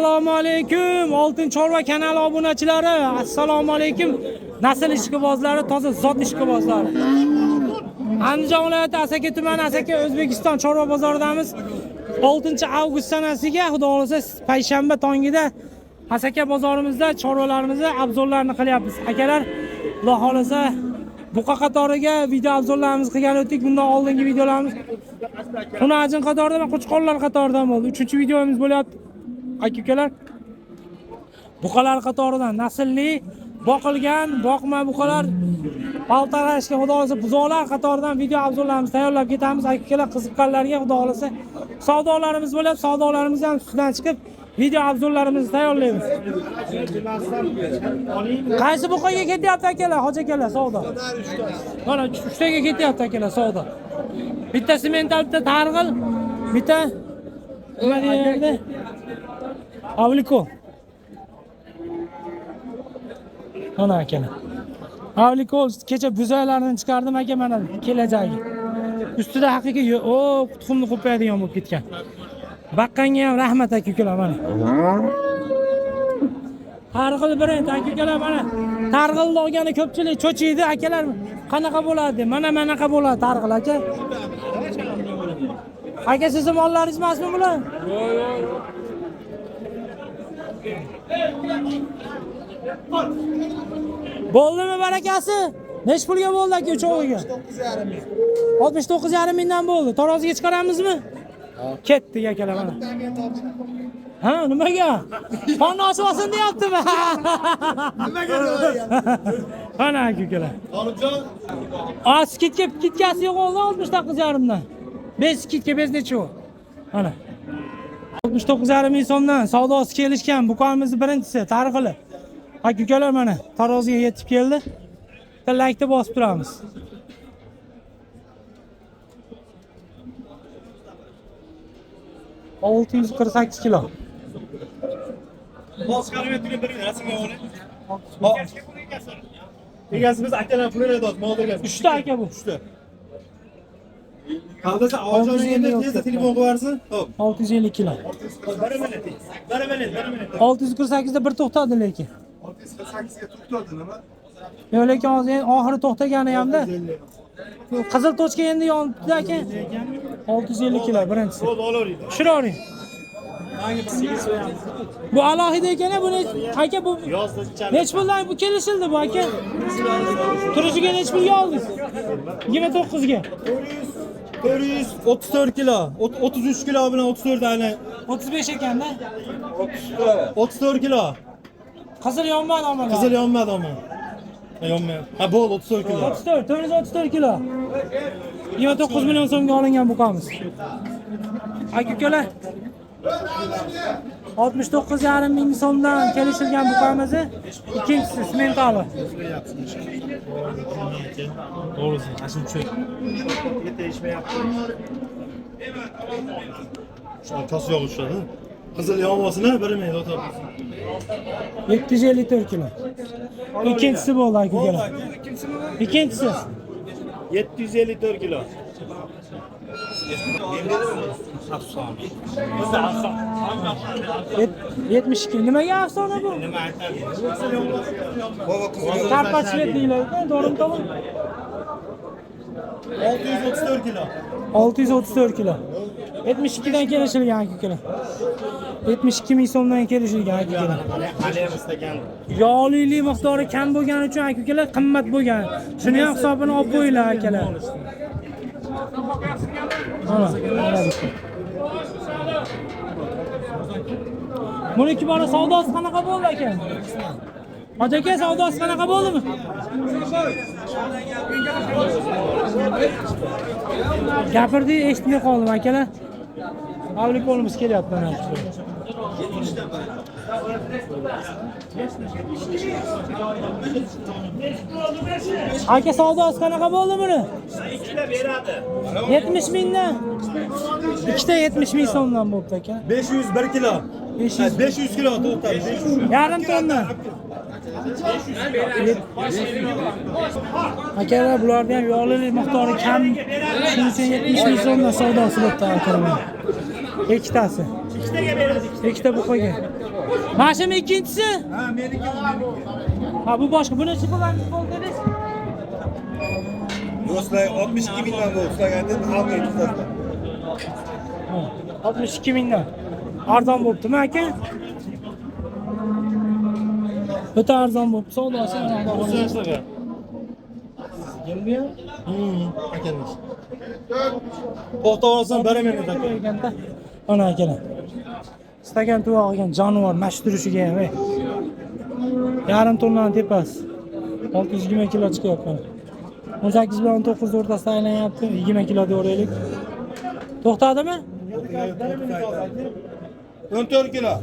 Assalomu alaykum. Oltin Chorva kanali obunachilari. Assalomu alaykum. Nasl ishqibozlari, toza zot ishqibozlari. Andijon viloyati Asaka tumani Asaka O'zbekiston Chorva bozoridamiz. 6-avgust sanasiga xudo xolasa payshanba tongida Asaka bozorimizda chorvalarimizni obzorlarini qilyapmiz. Akalar, xudo xolasa buqa qatoriga video obzorlarimizni qilgan o'tdik. Bundan oldingi videolarimiz Xunajin qatorida va Qo'chqorlar qatoridan bo'ldi. 3-videomiz bo'lyapti. Aka-ukalar, buqalar qatoridan naslli boqilgan, boqma buqalar baltarashga xudo xolasa buzoqlar qatoridan video obzorlarimizni tayyorlab ketamiz. Aka-ukalar, qiziqqanlarga xudo xolasa savdolarimiz bo'lyapti. Savdolarimizni ham ustidan chiqib video obzorlarimizni tayyorlaymiz. Qaysi buqaga ketyapti akalar? Hoji akalar, savdo. Mana 3taga ketyapti akalar, savdo. Bittasi mental, bitta targ'il, bitta nima deyiladi? Avliko. Mana akalar. Avliko kecha buzaylarni chiqardim aka, mana kelajagi. Ustida haqiqiy qutqumni qo'payadigan bo'lib ketgan. Baqqanga ham rahmat aka-ukalar mana. Targ'il birinchi aka-ukalar mana. Targ'ilni olgani ko'pchilik cho'chiydi akalar. Qanaqa bo'ladi? Mana bunaqa bo'ladi targ'il aka. Aka, siz mollaringiz emasmi bular? Bo'ldimi barakasi? Nech pulga bo'ldi aka uchog'iga? 69,5 mingdan bo'ldi. Taroziga chiqaramizmi? Ketdik akalar mana. Ha, nimaga? Qonni ochib olsin deyaptimi? Nimaga? Mana aka-ukalar. Olimjon. Skitkasi yo'q oldi 69,5 dan. 5 skitka bez necha u? Mana. 69,5 ming so'mdan savdosi kelishgan buqamizni birinchisi targ'ili. Aka-ukalar mana taroziga yetib keldi. Tilakni bosib turamiz. Olti yuz 48 kilo. Boshqarib bir rasmga oling. Egasimiz akalar pulini aytadi, moldirgan. 3 ta aka bu. 3 ta. Qaldasa ojoning endi tezda telefon qilarsin. Xo'p. 650 kilo. 648 da bir to'xtadi lekin. 648 ga to'xtadi nima? Yo'q, lekin hozir oxiri to'xtagani hamda. Qizil tochka endi yonibdi aka. 650 kilo birinchisi. Bo'ldi, olavering. Tushiraring. Bu alohida ekan, buni aka bu nech puldan bu kelishildi bu aka? Turishiga nech pulga oldingiz? 29 ga. 434 kilo. 33 kilo bilan 34 aylan. 35 ekanda. 34 kilo. Qizil yonmadi ammo. Qizil yonmadi ammo. Yonmayapti. Ha, bo'ldi 34 kilo. 34, 434 kilo. 29 million so'mga olingan buqamiz. Aka-ukalar, 69,5 ming so'mdan kelishilgan buqamizni ikkinchisi sementali. To'g'risi, ashuncha. Yetishmayapti. Shunaqasi yo'q ushadi. Qizil yonmasini bermaydi o'tab. 754 kilo. İkincisi bu olay aka-ukalar. İkincisi 754 kilo. 72. Nimaga afsona bu? Nima aytadi? Karpachilik deyiladi, to'g'rimi to'g'ri? 634 kilo. 634 kilo. 72 dan kelishilgan aka-ukalar. 72 ming so'mdan kelishilgan aka-ukalar. Aliyamistagan. Yog'lilik miqdori kam bo'lgani uchun aka-ukalar qimmat bo'lgan. Shuni ham hisobini olib qo'yinglar akalar. Mana, buniki bora savdosi qanaqa bo'ldi aka? Hoji aka, savdosi qanaqa bo'ldimi? Gapirdi, eshitmay qoldim akalar. Avlikolimiz kelyapti mana. Aka, savdosi qanaqa bo'ldi buni? 70 mingdan. Ikkita 70 ming so'mdan bo'pti aka. 501 kilo. 500 kilo to'xtadi. Yarim tonna. Akalar, bularda ham yog'lilik miqdori kam. Shuning uchun 70 ming so'mdan savdosi bo'pti akalar. Ikkitasi. Ikkita buqaga. Mana shumi ikkinchisi? Ha, meniki. Ha, bu boshqa. Buni necha puldan bo'ldingiz? Do'stlar 62 mingdan bo'ldi. Sizlarga almaydi. 62 mingdan. Arzon bo'ptimi aka? O'ta arzon bo'pti. Savdosi Sizlarga. Gelmiyor. Akamiz. To'xtab olsam beraman aka. Ana akalar. Stakan tuvoq olgan jonivor mash turishiga ham. Yarim tonnani tepasi. 620 kilo chiqyapti. 18 bilan 19 o'rtasida aylanyapti. 20 kilo deylik. To'xtadimi? 14 kilo.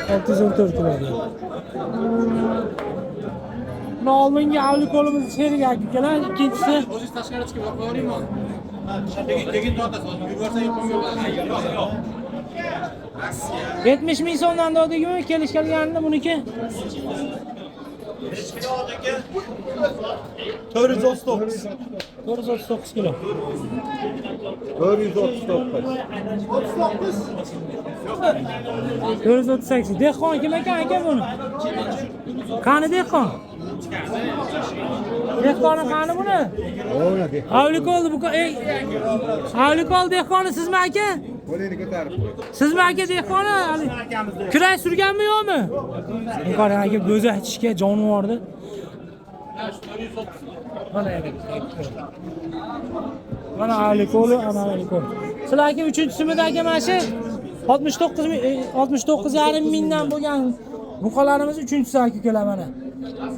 614 kilo. Oldingi avli qo'limiz sherik akalar, ikkinchisi O'zingiz tashqariga chiqib boqaveraymi? Lekin tortasiz, yurvarsa yo'q. 70 ming so'mdan dodingmi kelishganligini buniki? 439. 439 kilo. 438. Dehqon kim ekan aka buni? Qani dehqon? Dehqoni qani buni? Avlikol bu Avlikol dehqoni sizmi aka? Sizmi aka dehqoni? Kuray surganmi yo'qmi? Qara aka bo'za ichishga jonivordi. Mana Avlikol, ana Avlikol. Sizlarga 3-chisimi aka mana shu 69,5 mingdan bo'lgan buqalarimiz 3-chisi aka kelar mana.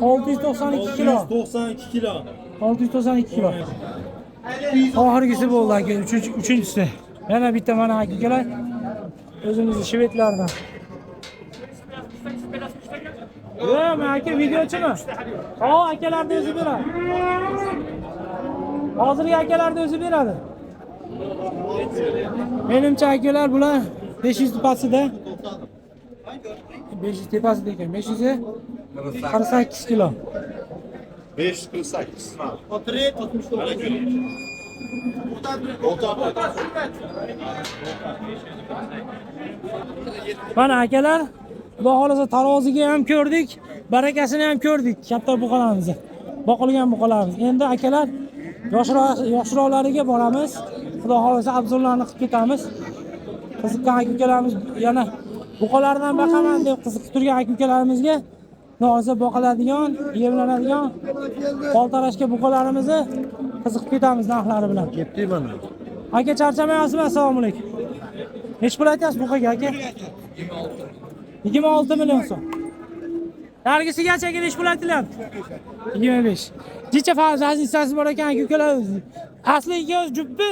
692 kilo. 692 kilo. 692 kilo. Oxirgisi bo'ldi aka, 3-chisi. Yana bitta mana aka kelar. O'zimizning shvedlardan. Yo'q, men aka videochimi? Akalarni o'zi beradi. Hozirgi akalarni o'zi beradi. Menimcha akalar bular 500 tepasida. 500 tepasida ekan. 548 kilo. 548. Mana akalar, Xudo xolasa taroziga ham ko'rdik, barakasini ham ko'rdik katta buqalarimizni. Boqilgan buqalarimiz. Endi akalar yoshroqlariga boramiz. Xudo xolasa obzorlarni qilib ketamiz. Qiziqqan aka-ukalarimiz yana buqalardan boqaman deb qiziqib turgan aka-ukalarimizga noza boqiladigan, yemlanadigan qoltarashga buqalarimizni qiziqib ketamiz narxlari bilan. Ketdik mana. Aka charchamayapsizmi? Assalomu alaykum. Nech pul aytasiz buqaga aka? 26 million so'm. Nargisigacha nech pul aytilyapti? 25. Necha farzand hissasi bor ekan aka-ukalar? Asli ikkovi juppi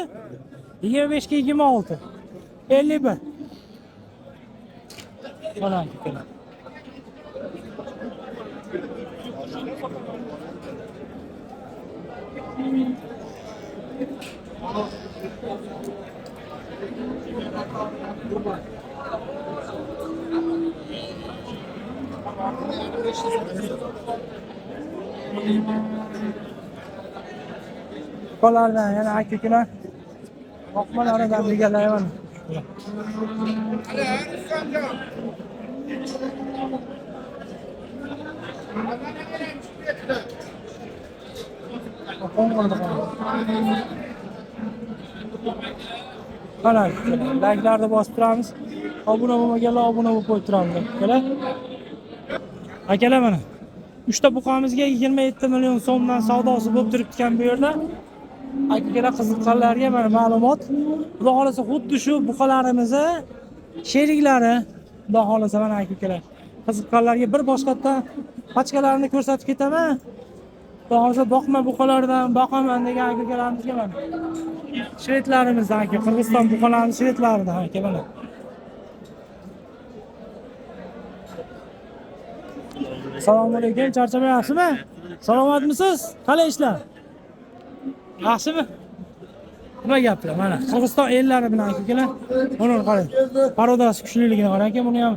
25 ga 26. 51. Mana aka-ukalar. Qolardan yana aka-ukalar oqmalaridan bigalayman. Mana like'larni bosib turamiz. Obuna bo'lmaganlar obuna bo'lib qo'yib turamiz akalar. Akalar mana 3 ta buqamizga 27 million so'mdan savdosi bo'lib turibdi ekan bu yerda. Akalar qiziqqanlarga mana ma'lumot. Xudo xolasa xuddi shu buqalarimizni sheriklari, xudo xolasa mana akalar. Qiziqqanlarga bir boshqatdan pachkalarini ko'rsatib ketaman. Xudo xolasa boqma buqalardan boqaman degan akalarimizga mana. Shvedlarimizdan aka, Qirg'iziston buqalarining shvedlaridan aka mana. Assalomu alaykum, charchamayapsizmi? Salomatmisiz? Qalay ishlar? Yaxshimi? Nima gaplar? Mana Qirg'iziston ellari bilan akalar. Buni qarang. Parodasi kuchliligini qarang aka, buni ham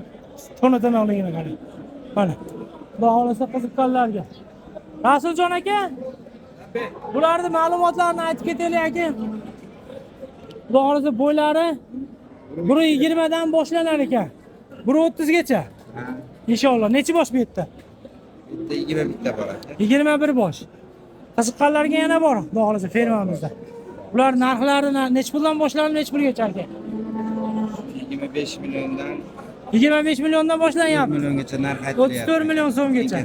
to'natanoqligini qarang. Mana. Xudo xolasa qiziqqanlarga. Rasuljon aka, bularning ma'lumotlarini aytib ketaylik aka. Xudo xolasa bo'ylari 1.20 dan boshlanar ekan. 1.30 gacha. Inshaalloh. Necha bosh bu yerda? Bitta 21 ta bor. 21 bosh. Qiziqqanlarga yana bor, xudo xolasa fermamizda. Ular narxlari necha puldan boshlanib, necha pulgacha ekan? 25 milliondan 25 milliondan boshlanyapti. milliongacha narx aytilyapti. 34 million so'mgacha.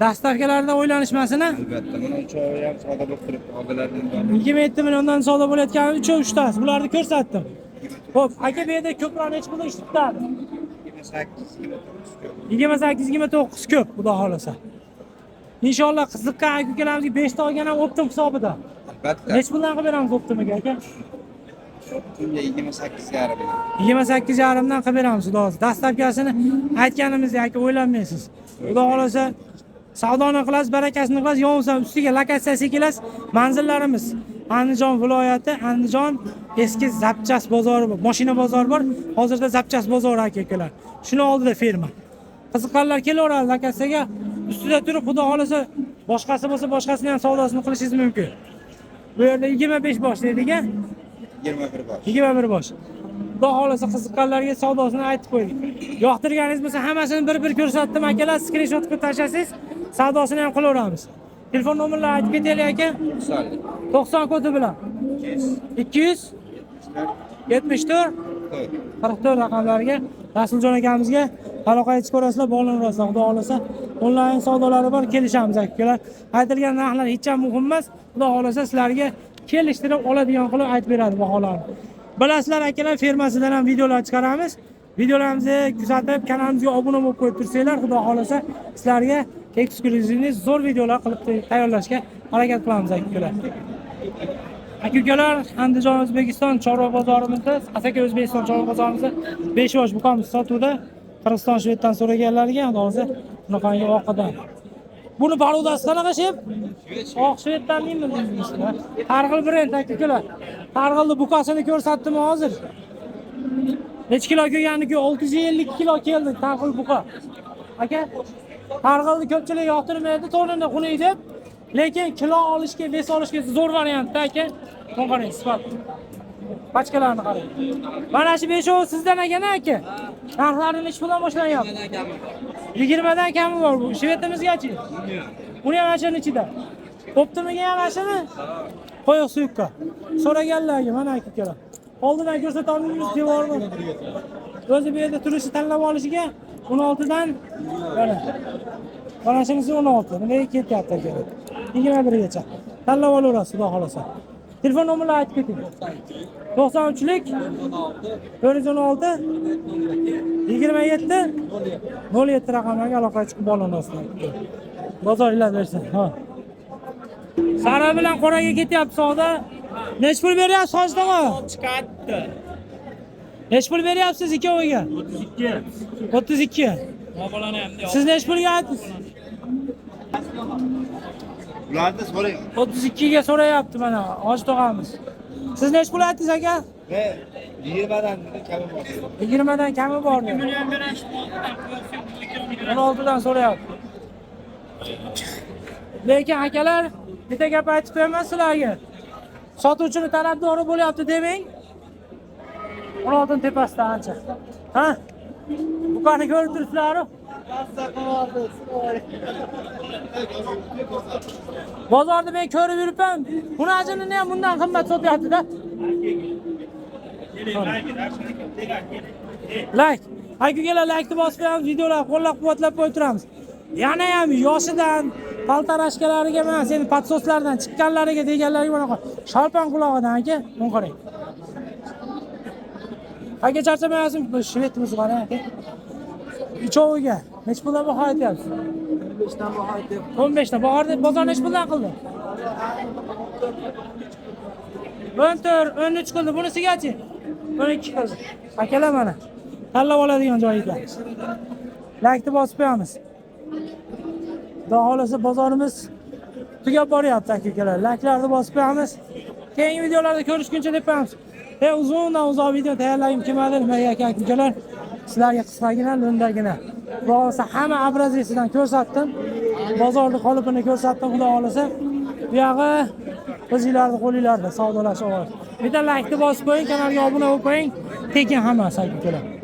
Dastavkalarda o'ylanishmasini Albatta, mana uchovi ham savdo bo'lib turibdi. Odalardan bor. 27 milliondan savdo bo'layotgan 3-3tasi. Bularni ko'rsatdim. Xo'p, aka bu yerda ko'proq necha pulga ish tutadi? 28-29 ko'p, xudo xolasa. Inshaalloh qiziqqan aka-ukalarimizga 5 ta olgan ham optim hisobida. Albatta. Necha puldan qilib beramiz optimiga aka? Kunga 28,5 million. 28,5 dan qilib beramiz xudo xolasa. Dastavkasini aytganimizdek aka o'ylanmaysiz. Xudo xolasa savdoni qilasiz, barakasini qilasiz, yonsa ustiga lokatsiyasi kelasiz. Manzillarimiz Andijon viloyati, Andijon eski Zapchas bozori bor, mashina bozori bor. Hozirda Zapchas bozori aka-ukalar. Shuni oldida ferma. Qiziqqanlar kelaveradi lokatsiyaga. Ustida turib xudo xolasa boshqasi bo'lsa boshqasini ham savdosini qilishingiz mumkin. Bu yerda 25 bosh dedik-a? 21 bor. 21 bosh. Xudo xolasa qiziqqanlarga savdosini aytib qo'ydik. Yoqtirganingiz bo'lsa hammasini bir-bir ko'rsatdim akalar, skrinshot qilib tashlasangiz, savdosini ham qilaveramiz. Telefon nomerlarini aytib ketaylik aka. 90 kodi bilan 200 74 44 raqamlariga Rasuljon akamizga aloqa etib ko'rasizlar, bog'lanasizlar. Xudo xolasa onlayn savdolari bor, kelishamiz akalar. Aytilgan narxlar hech ham muhim emas. Xudo xolasa sizlarga kelishtirib oladigan qilib aytib beradi baholarni. Bilasizlar akalar, fermasidan ham videolar chiqaramiz. Videolarimizni kuzatib, kanalimizga obuna bo'lib qo'yib tursanglar, xudo xolasa sizlarga eksklyuzivni zo'r videolar qilib tayyorlashga harakat qilamiz akalar. Aka-ukalar, Andijon O'zbekiston chorva bozorimizda, Asaka O'zbekiston chorva bozorimizda 5 yosh buqamiz sotuvda. Qirg'iziston Shveddan so'raganlarga, hozir bunaqangi oqidan. Buni parudasi qanaqa shep? Oq Shveddan nima? Targ'il brend aka-ukalar. Targ'ilni buqasini ko'rsatdim hozir. Necha kilo kelganiki 650 kilo keldi targ'il buqa. Aka, targ'ilni ko'pchilik yoqtirmaydi, to'g'rini xunay deb. Lekin kilo olishga, vес olishga zo'r variantda aka. Qarang, sifat. Pachkalarni qarang. Mana shu 5 sizdan ekan aka. Narxlarini necha puldan boshlanyapti? 20 dan kami bor bu. Shvetimizgachi. Buni ham ashani ichida. Optimiga ham ashani. Qo'yiq suyukka. So'raganlarga mana aka-ukalar. Oldidan ko'rsata olmaymiz devorni. O'zi bu yerda turishi tanlab olishiga 16 dan mana shunisi 16. Nimaga ketyapti aka? 21 gacha. Tanlab olaverasiz, xudo xolasa. Telefon nomerlarini aytib keting. 93lik 416 27 07 raqamlarga aloqa chiqib bog'lanasizlar. Bozorlar bersin. Ha. Sara bilan qoraga ketyapti savdo. Nech pul beryapsiz hojtama? Chiqadi. Nech pul beryapsiz ikkoviga? 32. 32. Mobilani ham Siz nech pulga aytdingiz? Ularni so'rang. 32 ga so'rayapti mana hoj tog'amiz. Siz nech pul aytdingiz aka? 20 dan kami bor. 20 dan kami bor. 16 dan so'rayapti. Lekin akalar, bitta gap aytib qo'yaman sizlarga. Sotuvchini tarafdori bo'lyapti demang. 16 tepasida ancha. Ha? Buqani ko'rib turibsizlar-ku? Bozorda men ko'rib yuribman. Buni ajinini ham bundan qimmat sotyapti-da. Like. Aka-ukalar like-ni bosib qo'yamiz, videolar qo'llab-quvvatlab qo'yib turamiz. Yana ham yoshidan paltarashkalariga emas, endi patsoslardan chiqqanlariga deganlariga mana sharpan qulog'idan aka, buni qarang. Aka charchamayapsiz, shvetimiz qara aka. Uchoviga nech puldan baho aytyapsiz? 15 dan baho aytyapsiz. 15 dan. Bozor nech puldan qildi? 14, 13 qildi. Bunisigachi? 12 qildi. Akalar mana. Tanlab oladigan joylar. Like-ni bosib qo'yamiz. Xudo xolasa bozorimiz tugab boryapti aka-ukalar. Like-larni bosib qo'yamiz. Keyingi videolarda ko'rishguncha deb qo'yamiz. Uzundan uzoq video tayyorlagim kelmadi, nimaga aka-ukalar? Sizlarga qisqagina, lo'ndagina. Xudo xolasa hamma obrazesidan ko'rsatdim. Bozorning qolipini ko'rsatdim, xudo xolasa. Bu yog'i o'zingizlarning qo'lingizlarda savdolash Bitta like bosib qo'ying, kanalga obuna bo'lib qo'ying. Tekin hammasi aytib keladi.